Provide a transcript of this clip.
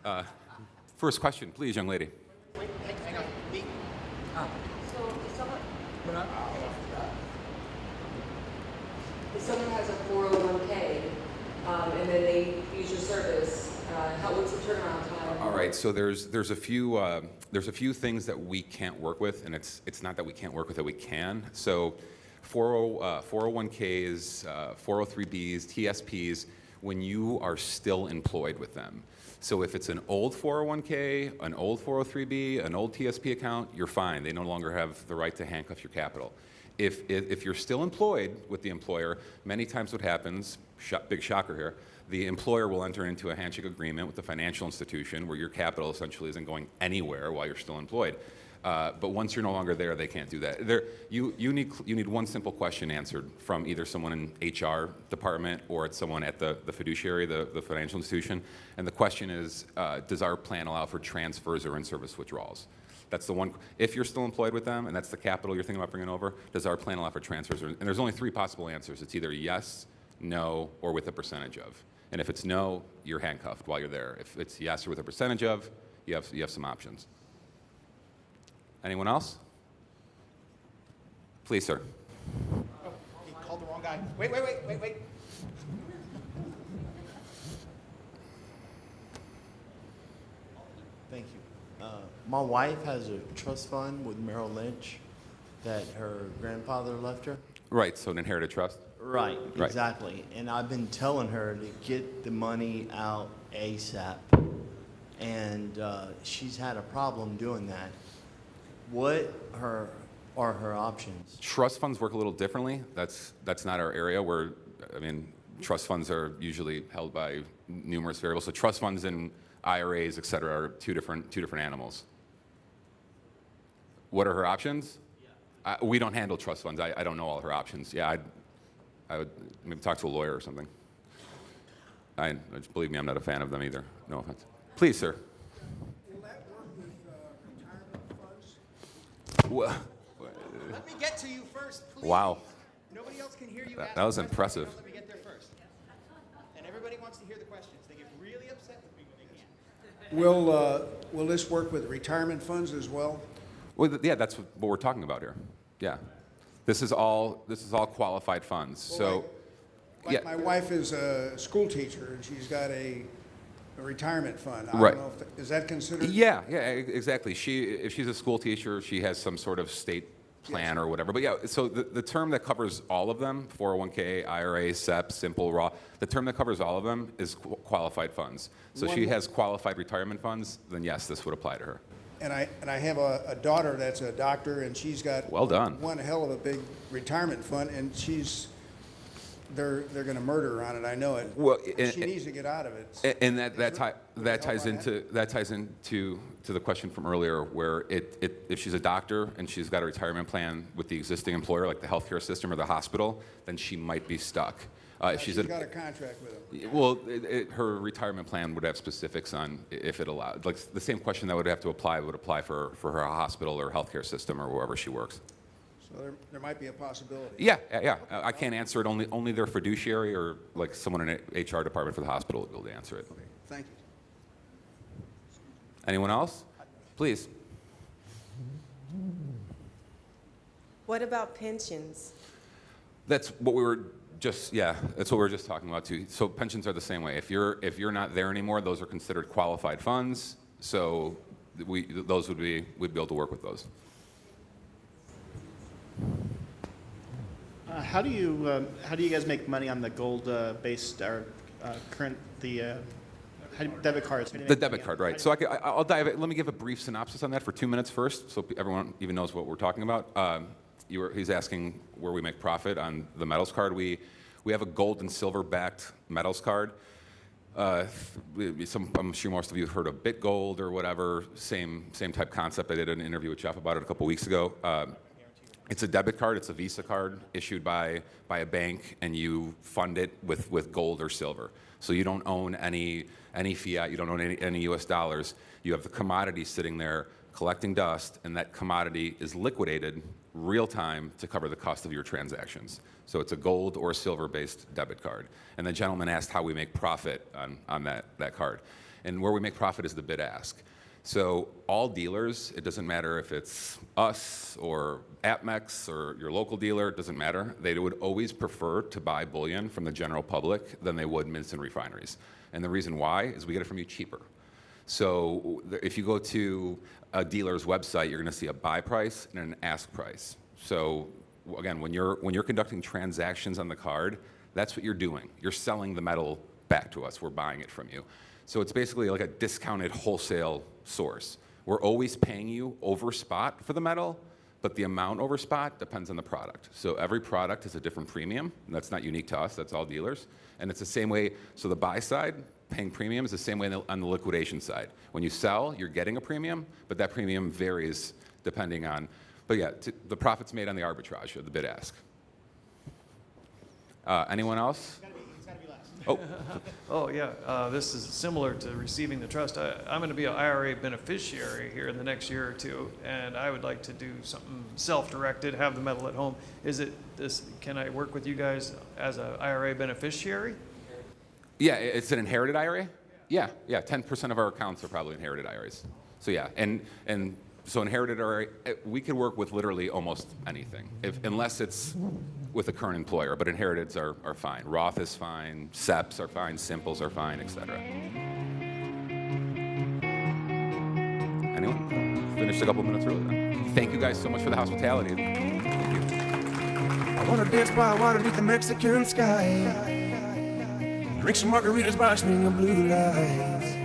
Uh, First question, please, young lady. Wait, hang on. Me. So if someone has a 401k and then they use your service, what's the turnaround time? All right, so there's a few things that we can't work with, and it's not that we can't work with it, we can. So 401ks, 403bs, TSPs, when you are still employed with them. So if it's an old 401k, an old 403b, an old TSP account, you're fine. They no longer have the right to handcuff your capital. If you're still employed with the employer, many times what happens, big shocker here, the employer will enter into a handshake agreement with the financial institution where your capital essentially isn't going anywhere while you're still employed. But once you're no longer there, they can't do that. You need one simple question answered from either someone in HR department or it's someone at the fiduciary, the financial institution. And the question is, does our plan allow for transfers or in-service withdrawals? That's the one. If you're still employed with them and that's the capital you're thinking about bringing over, does our plan allow for transfers? And there's only 3 possible answers. It's either yes, no, or with a percentage of. And if it's no, you're handcuffed while you're there. If it's yes or with a percentage of, you have some options. Anyone else? Please, sir. Oh, he called the wrong guy. Wait. Thank you. My wife has a trust fund with Merrill Lynch that her grandfather left her. Right, so an inherited trust? Right, Right. exactly. And I've been telling her to get the money out ASAP. And she's had a problem doing that. What are her options? Trust funds work a little differently. That's not our area where, trust funds are usually held by numerous variables. So trust funds and IRAs, et cetera, are two different animals. What are her options? Yeah. We don't handle trust funds. I don't know all her options. Yeah, I would maybe talk to a lawyer or something. Believe me, I'm not a fan of them either. No offense. Please, sir. Will that work with retirement funds? Well, Let me get to you first, please. wow. Nobody else can hear you. That ask was the question. impressive. Let me get there first. And everybody wants to hear the questions. They get really upset with me when they can't. Will this work with retirement funds as well? Well, yeah, that's what we're talking about here. Yeah, this is all qualified funds. Well, So, My wife is a school teacher and she's got a retirement fund. I Right. don't know if is that considered? yeah, exactly. If she's a school teacher, she has some sort of state plan or whatever. But yeah, so the term that covers all of them, 401k, IRA, SEP, simple, raw, the term that covers all of them is qualified funds. So she has qualified retirement funds, then yes, this would apply to her. And I have a daughter that's a doctor and she's got Well done. one hell of a big retirement fund and they're going to murder her on it. I know it. Well, She needs to get out of it. And that ties into the question from earlier, where if she's a doctor and she's got a retirement plan with the existing employer, like the healthcare system or the hospital, then she might be stuck. If She's got a contract with them. well, her retirement plan would have specifics on if it allowed. Like the same question that would have to apply would apply for her hospital or healthcare system or wherever she works. So there might be a possibility. Yeah. I can't answer it. Only their fiduciary or like someone in an HR department for the hospital will be able to answer it. Okay, thank you. Anyone else? Please. What about pensions? That's what we were just talking about too. So pensions are the same way. If you're not there anymore, those are considered qualified funds. So we'd be able to work with those. How do you guys make money on the gold based or debit cards? The debit card, right? So I'll dive in. Let me give a brief synopsis on that for 2 minutes first, so everyone even knows what we're talking about. He's asking where we make profit on the metals card. We have a gold and silver backed metals card. I'm sure most of you have heard of BitGold or whatever. Same type concept. I did an interview with Jeff about it a couple weeks ago. It's a debit card. It's a Visa card issued by a bank, and you fund it with gold or silver. So you don't own any fiat. You don't own any U.S. dollars. You have the commodity sitting there collecting dust, and that commodity is liquidated real time to cover the cost of your transactions. So it's a gold or silver-based debit card. And the gentleman asked how we make profit on that card. And where we make profit is the bid ask. So all dealers, it doesn't matter if it's us or APMEX or your local dealer, it doesn't matter. They would always prefer to buy bullion from the general public than they would mints and refineries. And the reason why is we get it from you cheaper. So if you go to a dealer's website, you're going to see a buy price and an ask price. So again, when you're conducting transactions on the card, that's what you're doing. You're selling the metal back to us. We're buying it from you. So it's basically like a discounted wholesale source. We're always paying you over spot for the metal, but the amount over spot depends on the product. So every product is a different premium, and that's not unique to us, that's all dealers. And it's the same way, so the buy side, paying premium is the same way on the liquidation side. When you sell, you're getting a premium, but that premium varies depending on, but yeah, the profit's made on the arbitrage of the bid ask. Anyone else? It's gotta be last. Oh, Oh, yeah, this is similar to receiving the trust. I'm going to be an IRA beneficiary here in the next year or two, and I would like to do something self-directed, have the metal at home. Can I work with you guys as an IRA beneficiary? yeah, it's an inherited IRA? Yeah, 10% of our accounts are probably inherited IRAs. So yeah, and so inherited IRA, we could work with literally almost anything, unless it's with a current employer, but inheriteds are fine. Roth is fine, SEPs are fine, Simples are fine, etc. Anyone? Finished a couple minutes early then. Thank you guys so much for the hospitality. Thank you. I wanna dance by water beneath the Mexican sky. Drink some margaritas by a string of blue lights.